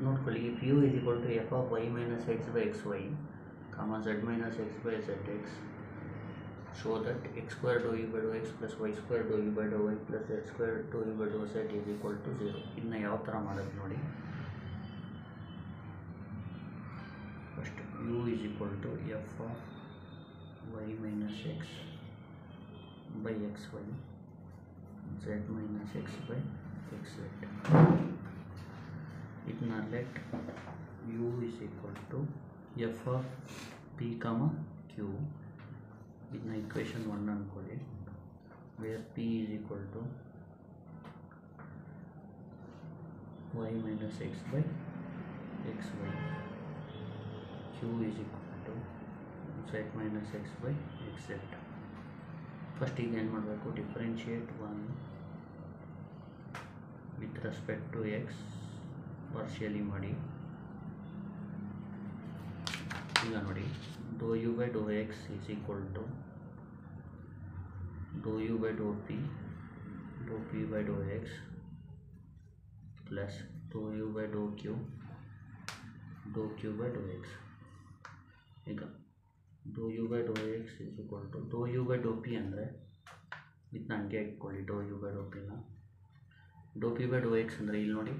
ನೋಡ್ಕೊಳ್ಳಿ, if u is equal to f of y minus x by xy, comma z minus x by zx, so that x square dou u by dou x plus y square dou u by dou y plus z square dou u by dou z is equal to 0. ಇದನ್ನ ಯಾವ ಥರ ಮಾಡೋದು ನೋಡಿ. First u is equal to f of y minus x by xy, z minus x by xz. ಇದನ್ನ let u is equal to f of p comma q. ಇದನ್ನ equation 1 ಅಂದ್ಕೊಳ್ಳಿ, wear p is equal to y minus x by xy, q is equal to z minus x by xz. First ಈಗ ಏನು ಮಾಡಬೇಕು, differentiate 1 with respect to x partially ಮಾಡಿ. ಈಗ ನೋಡಿ, dou u by dou x is equal to dou u by dou p by dou x plus dou u by dou q by dou x. ಈಗ dou u by dou x is equal to dou u by dou p ಅಂದರೆ ಇದನ್ನ ಹಂಗೆ ಇಟ್ಕೊಳ್ಳಿ, dou u by dou p ನ. dou p by dou x ಅಂದರೆ ಇಲ್ಲಿ ನೋಡಿ,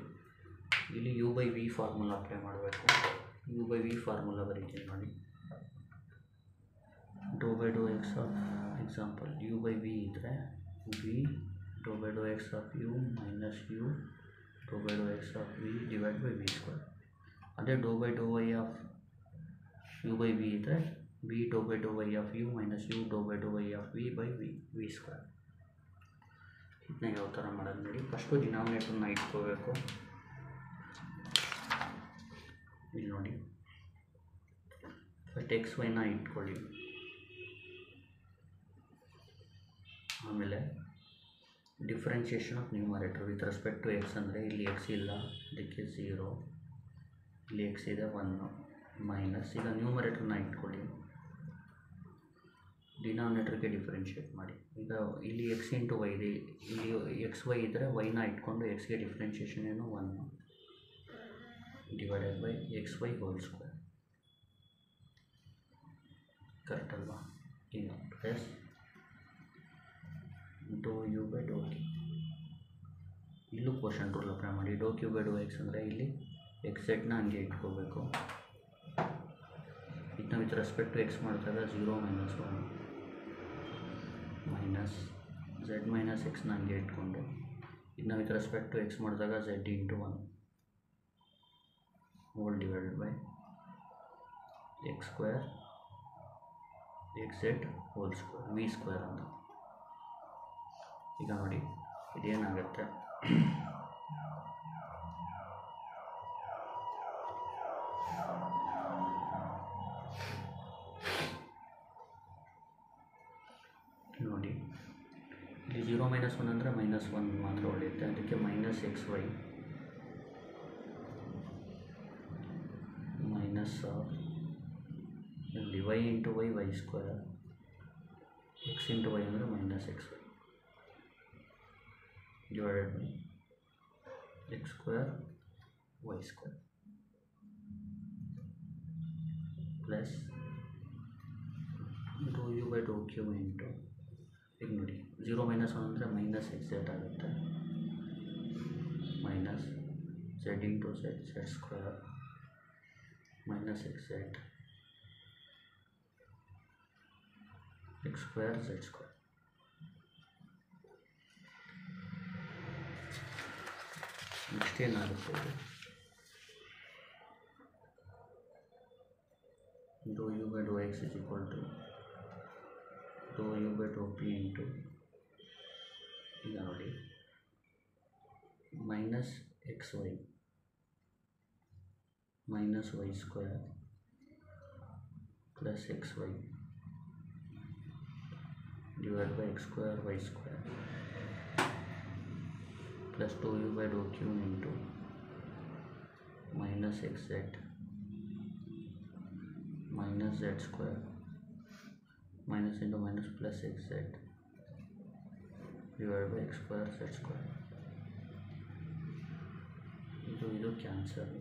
ಇಲ್ಲಿ u by v formula apply ಮಾಡಬೇಕು. u by v ಫಾರ್ಮುಲಾ ಬರೀತೀನಿ ನೋಡಿ. dou by dou x of example u by v ಇದ್ದರೆ v dou by dou x of u minus u dou by dou x of v divided by v square. ಅದೇ dou by dou y of u by v ಇದ್ದರೆ v dou by dou y of u minus u dou by dou y of v by v square. ಇದನ್ನ ಯಾವ ಥರ ಮಾಡೋದು ನೋಡಿ. First ಡಿನಾಮಿನೇಟರ್ನ ಇಟ್ಕೋಬೇಕು. ಇಲ್ಲಿ ನೋಡಿ, ಫಸ್ಟ್ ಎಕ್ಸ್ ವೈನ ಇಟ್ಕೊಳ್ಳಿ, ಆಮೇಲೆ differentiation of numerator with respect to x ಅಂದರೆ ಇಲ್ಲಿ ಎಕ್ಸ್ ಇಲ್ಲ, ಅದಕ್ಕೆ 0, ಇಲ್ಲಿ ಎಕ್ಸ್ ಇದೆ 1 ಮೈನಸ್. ಈಗ ನ್ಯೂಮರೇಟರ್ನ ಇಟ್ಕೊಳ್ಳಿ, ಡಿನಾಮಿನೇಟರ್ಗೆ ಡಿಫ್ರೆನ್ಷಿಯೇಟ್ ಮಾಡಿ. ಈಗ ಇಲ್ಲಿ ಎಕ್ಸ್ ಇಂಟು ವೈ ಇದೆ, ಇಲ್ಲಿ ಎಕ್ಸ್ ವೈ ಇದ್ದರೆ ವೈನ ಇಟ್ಕೊಂಡು ಎಕ್ಸ್ಗೆ ಡಿಫ್ರೆನ್ಷಿಯೇಷನ್ ಏನು 1 divided by x y whole square. Correct ಅಲ್ವಾ? ಈಗ plus dou u by dou t, ಇಲ್ಲೂ ಕ್ವೋಷನ್ ರೂಲ್ ಅಪ್ಲೈ ಮಾಡಿ. dou q by dou x ಅಂದರೆ ಇಲ್ಲಿ ಎಕ್ಸ್ ಝೆಡ್ನ ಹಂಗೆ ಇಟ್ಕೋಬೇಕು. ಇದನ್ನ ವಿತ್ ರೆಸ್ಪೆಕ್ಟ್ ಟು ಎಕ್ಸ್ ಮಾಡಿದಾಗ 0 ಮೈನಸ್ 1 ಮೈನಸ್ ಝೆಡ್ ಮೈನಸ್ ಎಕ್ಸ್ನ ಹಂಗೆ ಇಟ್ಕೊಂಡು, ಇದನ್ನ ವಿತ್ ರೆಸ್ಪೆಕ್ಟ್ ಟು ಎಕ್ಸ್ ಮಾಡಿದಾಗ z into 1 whole divided by x square x z whole square v square ಅಂತ. ಈಗ ನೋಡಿ, ಇದೇನಾಗುತ್ತೆ, ನೋಡಿ ಇಲ್ಲಿ 0 ಮೈನಸ್ 1 ಅಂದರೆ ಮೈನಸ್ 1 ಮಾತ್ರ ಉಳಿಯುತ್ತೆ, ಅದಕ್ಕೆ ಮೈನಸ್ ಎಕ್ಸ್ ವೈ ಮೈನಸ್ ಇಲ್ಲಿ y into y y square x into y ಅಂದರೆ minus x y divided by x square y square plus dou u by dou q into, ಈಗ ನೋಡಿ 0 ಮೈನಸ್ 1 ಅಂದರೆ minus X Z ಆಗುತ್ತೆ, minus z into Z square minus X z X square z square. Next ಏನಾಗುತ್ತೆ, dou u by dou x is equal to dou u by dou p into, ಈಗ ನೋಡಿ minus x y minus y square plus x y divide by x square y square plus dou u by dou q into minus xz minus z square minus into minus plus xz divided by x square z square. ಇದು cancel.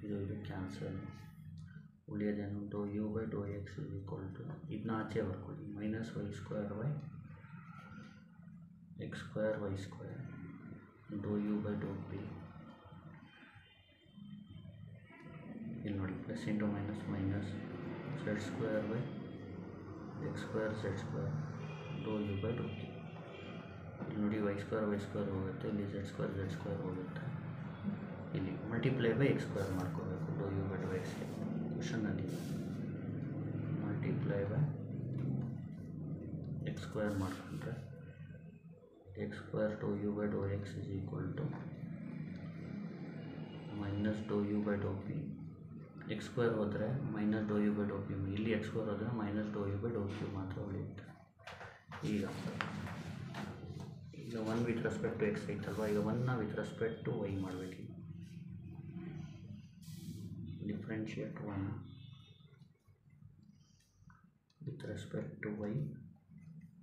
ಇದು cancel. ಉಳಿಯೋದೇನು do u by Dow x is equal to ಇದನ್ನ ಆಚೆ ಬರ್ಕೊಳ್ಳಿ minus y square by x square y square do u by Dow p. ಇಲ್ಲಿ ನೋಡಿ plus into minus minus z square by x square z square do u by Dow p. ಇಲ್ಲಿ ನೋಡಿ Y square ಹೋಗುತ್ತೆ, ಇಲ್ಲಿ Z square ಹೋಗುತ್ತೆ. ಇಲ್ಲಿ multiply by x square ಮಾಡ್ಕೋಬೇಕು do u by do ಎಕ್ಸ್ಗೆ. ಕ್ವಶನಲ್ಲಿ ಮಲ್ಟಿಪ್ಲೈ ಬೈ ಎಕ್ಸ್ ಸ್ಕ್ವೇರ್ ಮಾಡಿಕೊಂಡ್ರೆ x square do u by Dow x is equal to minus do u by Dow p. X square ಹೋದರೆ minus do u by Dow p, ಇಲ್ಲಿ x square ಹೋದರೆ minus do u by Dow p ಮಾತ್ರ ಉಳಿಯುತ್ತೆ. ಈಗ 1 with respect to x ಐತಲ್ವ, ಈಗ 1ನ with respect to y ಮಾಡಬೇಕು. Differentiate 1 with respect to y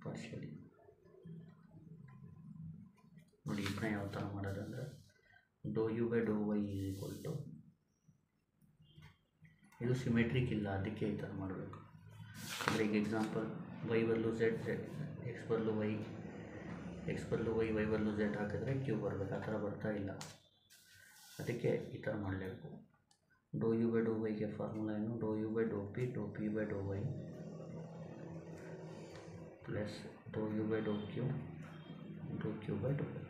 partially. ನೋಡಿ ಇದನ್ನ ಯಾವ ಥರ ಮಾಡೋದಂದರೆ do u by Dow y is equal to, ಇದು ಸಿಮೆಟ್ರಿಕ್ ಇಲ್ಲ ಅದಕ್ಕೆ ಈ ಥರ ಮಾಡಬೇಕು. ಅಂದರೆ ಈಗ ಎಕ್ಸಾಂಪಲ್ ವೈ ಬದಲು ಝೆಡ್, ಎಕ್ಸ್ ಬದಲು ವೈ, ಎಕ್ಸ್ ಬದಲು ವೈ, ವೈ ಬದಲು ಝೆಡ್ ಹಾಕಿದ್ರೆ ಕ್ಯೂ ಬರಬೇಕು. ಆ ಥರ ಬರ್ತಾ ಇಲ್ಲ, ಅದಕ್ಕೆ ಈ ಥರ ಮಾಡಲೇಬೇಕು. ಡೋ ಯು ಬೈ ಡೋ ವೈಗೆ ಫಾರ್ಮುಲಾ ಏನು, do u by Dow p by Dow y plus do u by Dow q by Dow y.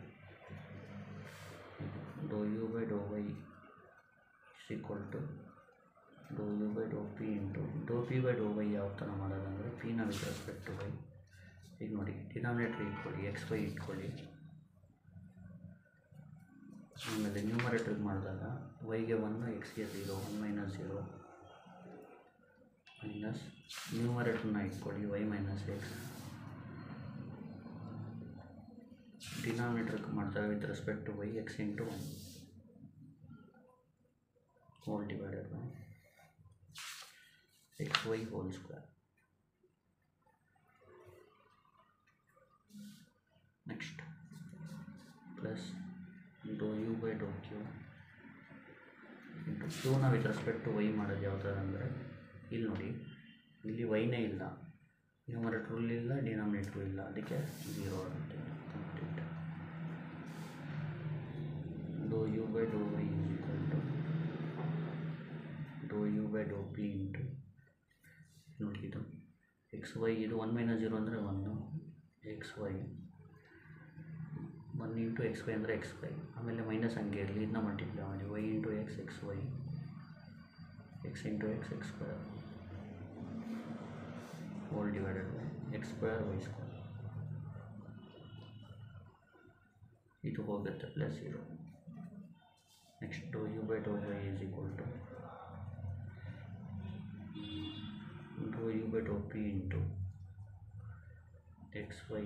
Dou u by Dow y is equal to Dow u by Dow p into dou p by Dow y. ಯಾವ ಥರ ಮಾಡೋದಂದರೆ ಪಿನ with respect to Y. ಈಗ ನೋಡಿ denominator ಇಟ್ಕೊಳ್ಳಿ, X Y ಇಟ್ಕೊಳ್ಳಿ. ಆಮೇಲೆ ನ್ಯೂಮರೇಟ್ರಿಗೆ ಮಾಡಿದಾಗ ವೈಗೆ 1, ಎಕ್ಸ್ಗೆ 0, 1 ಮೈನಸ್ 0 ಮೈನಸ್ ನ್ಯೂಮರೇಟ್ರನ್ನ ಇಟ್ಕೊಳ್ಳಿ ವೈ ಮೈನಸ್ ಎಕ್ಸ್. ಡಿನಾಮಿನೇಟ್ರಿಗೆ ಮಾಡಿದಾಗ with respect to y x into 1 whole divided by x y whole square. Next plus do u by Dow q into ಕ್ಯೂನ ವಿತ್ ರೆಸ್ಪೆಕ್ಟ್ ಟು ವೈ ಮಾಡೋದು ಯಾವ ಥರ ಅಂದರೆ ಇಲ್ಲಿ ನೋಡಿ ಇಲ್ಲಿ ವೈನೇ ಇಲ್ಲ, ನ್ಯೂಮರೇಟ್ರೂ ಇಲ್ಲ, ಡಿನಾಮಿನೇಟ್ರೂ ಇಲ್ಲ, ಅದಕ್ಕೆ 0 ಆಗುತ್ತೆ complete. Dou u by Dow y is equal to Dow u by Dow p into ನೋಡಿ ಇದು ಎಕ್ಸ್ ವೈ, ಇದು 1 ಮೈನಸ್ 0 ಅಂದರೆ 1 x y, 1 into x y ಅಂದರೆ ಎಕ್ಸ್ ವೈ, ಆಮೇಲೆ ಮೈನಸ್ ಹಂಗೆ ಇರಲಿ, ಇದನ್ನ ಮಲ್ಟಿಪ್ಲೈ ಮಾಡಿ y into x x y, x into x x square whole divided by x square y square. ಇದು ಹೋಗುತ್ತೆ plus 0. Next dou u by Dow y is equal to Dow u by Dow p into x y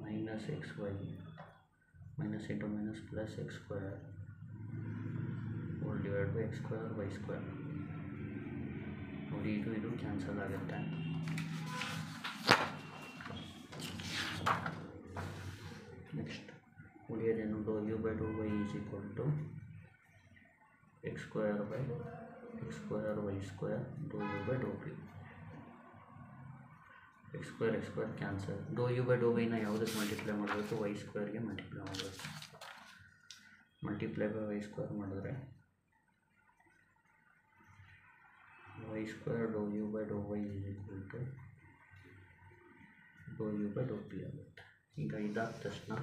minus x y minus into minus plus x square whole divide by x square y square. ನೋಡಿ ಇದು cancel ಆಗುತ್ತೆ. Next ಉಳಿಯೋದೇನು do u by Dow y is equal to x square by x square y square do u by Dow p. X square cancel. Do u by do ವೈನ ಯಾವುದಕ್ಕೆ multiply ಮಾಡಬೇಕು, y ಸ್ಕ್ವೇರ್ಗೆ multiply ಮಾಡಬೇಕು. Multiply by y square ಮಾಡಿದ್ರೆ y square do u by Dow y is equal to Dow u by Dow p ಆಗುತ್ತೆ. ಈಗ ಇದಾದ ತಕ್ಷಣ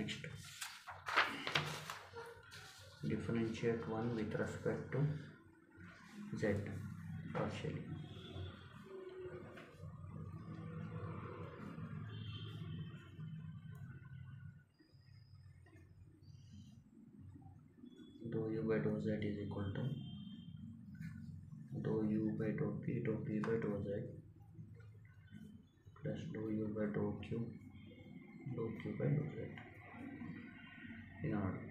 next differentiate 1 with respect to z partially. Do u by Dow z is equal to Dow u by Dow p by Dow z plus do u by Dow q by Dow z. ಈಗ ನೋಡಿ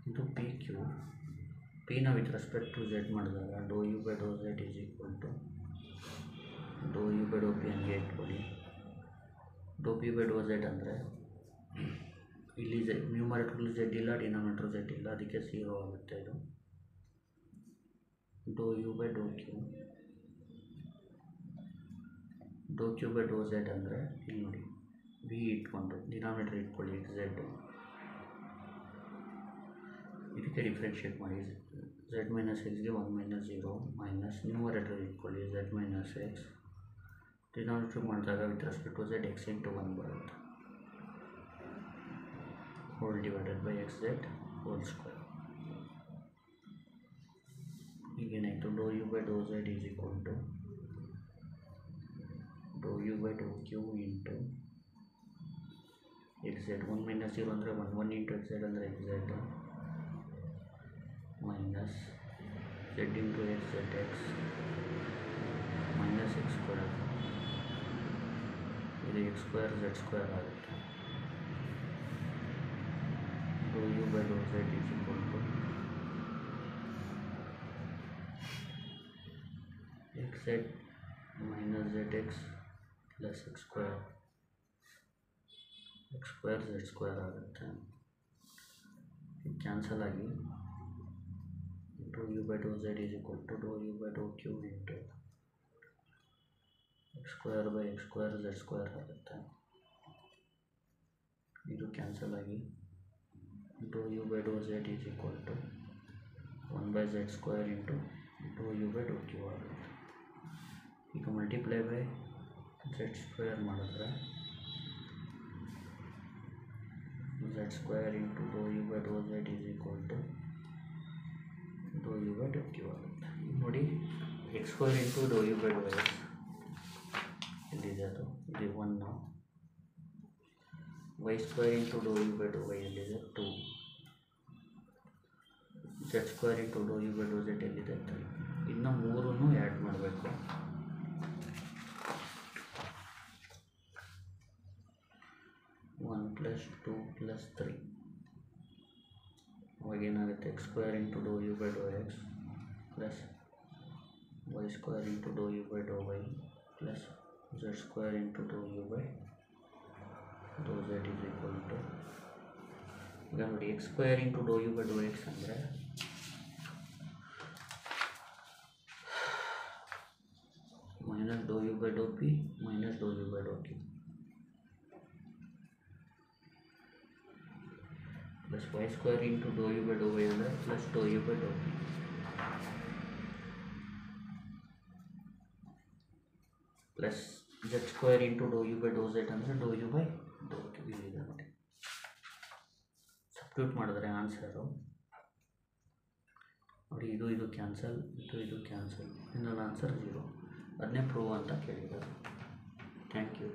ಇದು p q, ಪಿನ with respect to z ಮಾಡಿದಾಗ do u by Dow z is equal to Dow u by Dow p ಹಂಗೆ ಇಟ್ಕೊಳ್ಳಿ do p by Dow z ಅಂದರೆ ಇಲ್ಲಿ numerator z ಇಲ್ಲ, ಡಿನಾಮಿನೇಟರ್ ಝೆಡ್ ಇಲ್ಲ, ಅದಕ್ಕೆ 0 ಆಗುತ್ತೆ. ಇದು do u by Dow q. Do q by Dow z ಅಂದರೆ ಇಲ್ಲಿ ನೋಡಿ, ವಿ ಇಟ್ಕೊಂಡು ಡಿನಾಮಿನೇಟರ್ ಇಟ್ಕೊಳ್ಳಿ ಝೆಡ್, ಇದಕ್ಕೆ ಡಿಫ್ರೆನ್ಷಿಯೇಟ್ ಮಾಡಿ. ಝೆಡ್ ಮೈನಸ್ ಎಕ್ಸ್ಗೆ 1 ಮೈನಸ್ 0 ಮೈನಸ್ ನ್ಯೂಮರೇಟರ್ ಇಟ್ಕೊಳ್ಳಿ ಝೆಡ್ ಮೈನಸ್ ಎಕ್ಸ್, ಡಿನಾಮಿನೇಟರ್ ಮಾಡಿದಾಗ with respect to z x into 1 ಬರುತ್ತೆ, whole divided by x z whole square. ಈಗೇನಾಯಿತು, do u by Dow z is equal to Dow u by Dow q into x z. 1 minus 0 ಅಂದರೆ 1 into x z ಅಂದರೆ x z minus z into x z x minus x square. ಇದು x square z square ಆಗುತ್ತೆ. Do u by Dow z is equal to x z minus z x plus x square z square ಆಗುತ್ತೆ. Cancel ಆಗಿ do u by Dow z is equal to Dow u by Dow q into x square by x square z square ಆಗುತ್ತೆ. ಇದು cancel ಆಗಿ do u by Dow z is equal to 1 by z square into Dow u by Dow q ಆಗುತ್ತೆ. ಈಗ multiply by z square ಮಾಡಿದ್ರೆ z square into Dow u by Dow z is equal to Dow u by Dow q ಆಗುತ್ತೆ. ಈಗ ನೋಡಿ, x square into Dow u by Dow x ಎಲ್ಲಿದೆ, ಅದು ಇದು 1. Y square into Dow u by Dow y ಎಲ್ಲಿದೆ 2. Z square into Dow u by Dow z ಎಲ್ಲಿದೆ 3. ಇನ್ನು 3 add ಮಾಡಬೇಕು. 1 + 2 + 3 ಅವಾಗ ಏನಾಗುತ್ತೆ, x square into Dow u by Dow x plus y square into Dow u by Dow y plus z square into Dow u by Dow z is equal to, ಈಗ ನೋಡಿ x square into Dow u by Dow x ಅಂದರೆ minus do u by Dow p minus do u by Dow q plus y square into Dow u by Dow y ಅಂದರೆ plus do u by Dow p plus z square into Dow u by Dow z ಅಂದರೆ dou u by Dow q. ಇಲ್ಲಿದೆ ನೋಡಿ, substitute ಮಾಡಿದ್ರೆ answer ನೋಡಿ, ಇದು cancel, ಇದು cancel, ಇನ್ನೊಂದು answer 0. ಅದನ್ನೇ ಪ್ರೂವ್ ಅಂತ ಕೇಳಿದ್ದಾರೆ. Thank you.